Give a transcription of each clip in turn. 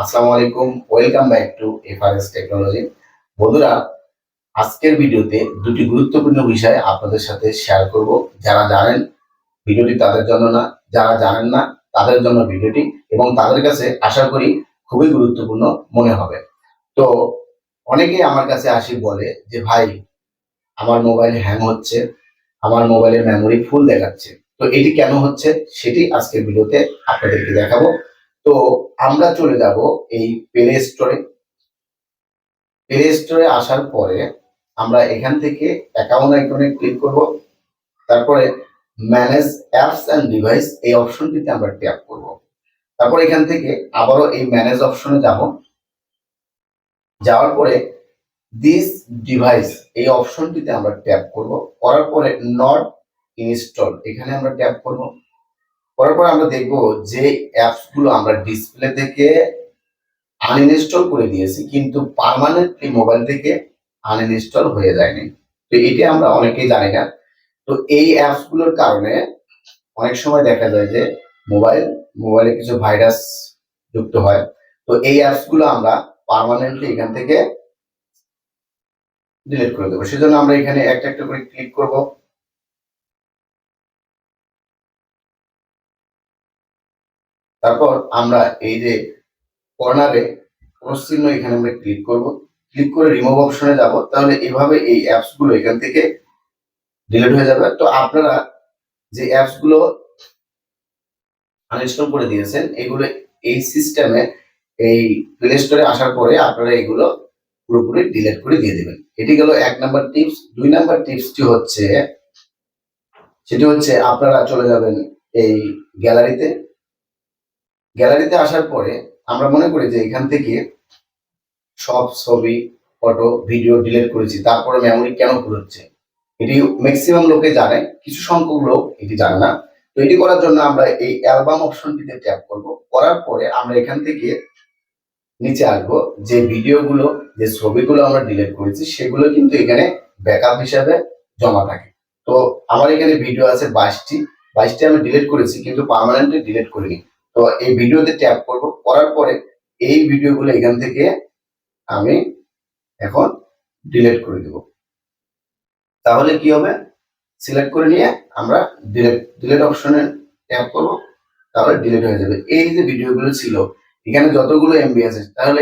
আসসালামু আলাইকুম, welcome back to FRS technology. বন্ধুরা, আজকের ভিডিওতে দুটি গুরুত্বপূর্ণ বিষয় আপনাদের সাথে শেয়ার করব। যারা জানেন ভিডিওটি তাদের জন্য না, যারা জানেন না তাদের জন্য ভিডিওটি, এবং তাদের কাছে আশা করি খুবই গুরুত্বপূর্ণ মনে হবে। তো অনেকেই আমার কাছে আসি বলে যে ভাই, আমার মোবাইল হ্যাং হচ্ছে, আমার মোবাইলের মেমোরি ফুল দেখাচ্ছে। তো এটি কেন হচ্ছে সেটি আজকের ভিডিওতে আপনাদেরকে দেখাবো। তো আমরা চলে যাব এই প্লে স্টোরে। প্লে স্টোরে আসার পরে আমরা এখান থেকে অ্যাকাউন্ট আইকনে ক্লিক করব। তারপরে ম্যানেজ অ্যাপস অ্যান্ড ডিভাইস এই অপশনটিতে আমরা ট্যাপ করব। তারপর এখান থেকে আবারও এই ম্যানেজ অপশনে যাব। যাওয়ার পরে দিস ডিভাইস এই অপশনটিতে আমরা ট্যাপ করব। করার পরে নট ইনস্টল এখানে আমরা ট্যাপ করব। করার পরে আমরা দেখব যে অ্যাপসগুলো আমরা ডিসপ্লে থেকে আনইনস্টল করে দিয়েছি কিন্তু পার্মানেন্টলি মোবাইল থেকে আনইনস্টল হয়ে যায়নি। তো এটা আমরা অনেকেই জানি না। তো এই অ্যাপস গুলোর কারণে অনেক সময় দেখা যায় যে মোবাইলে কিছু ভাইরাস যুক্ত হয়। তো এই অ্যাপস গুলো আমরা পার্মানেন্টলি এখান থেকে ডিলিট করে দেবো। সেজন্য আমরা এখানে একটা একটা করে ক্লিক করব। তারপর আমরা এই যে কর্নারে ক্রস চিহ্ন এখানে আমরা ক্লিক করব। ক্লিক করে রিমুভ অপশনে যাব। তাহলে এভাবে এই অ্যাপস গুলো এখান থেকে ডিলিট হয়ে যাবে। তো আপনারা যে অ্যাপস গুলো আনইনস্টল করে দিয়েছেন এগুলো এই সিস্টেমে এই প্লে স্টোরে আসার পরে আপনারা এগুলো পুরোপুরি ডিলিট করে দিয়ে দেবেন। এটি গেল 1 নাম্বার টিপস। 2 নাম্বার টিপসটি হচ্ছে সেটি হচ্ছে আপনারা চলে যাবেন এই গ্যালারিতে। গ্যালারিতে আসার পরে আমরা মনে করি যে এখান থেকে সব ছবি, ফটো, ভিডিও ডিলিট করেছি, তারপরে মেমোরি কেন ফুল হচ্ছে এটি ম্যাক্সিমাম লোকে জানে, কিছু সংখ্যক লোক এটি জানে না। তো এটি করার জন্য আমরা এই অ্যালবাম অপশনটিতে ট্যাপ করব। করার পরে আমরা এখান থেকে নিচে আসবো। যে ভিডিওগুলো, যে ছবিগুলো আমরা ডিলিট করেছি সেগুলো কিন্তু এখানে ব্যাকআপ হিসাবে জমা থাকে। তো আমার এখানে ভিডিও আছে 22টি আমি ডিলিট করেছি কিন্তু পার্মানেন্টলি ডিলিট করিনি। তো এই ভিডিওতে ট্যাপ করব। করার পরে এই ভিডিওগুলো এখান থেকে আমি এখন ডিলিট করে দেব। তাহলে কি হবে, সিলেক্ট করে নিয়ে আমরা ডিলিট অপশনে ট্যাপ করব। তাহলে ডিলিট হয়ে যাবে। এই যে ভিডিওগুলো ছিল এখানে যতগুলো এমবি আছে, তাহলে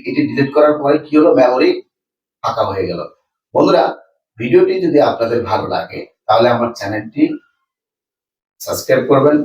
এটি ডিলিট করার পরে কি হলো, মেমোরি ফাঁকা হয়ে গেল। বন্ধুরা, ভিডিওটি যদি আপনাদের ভালো লাগে তাহলে আমার চ্যানেলটি সাবস্ক্রাইব করবেন।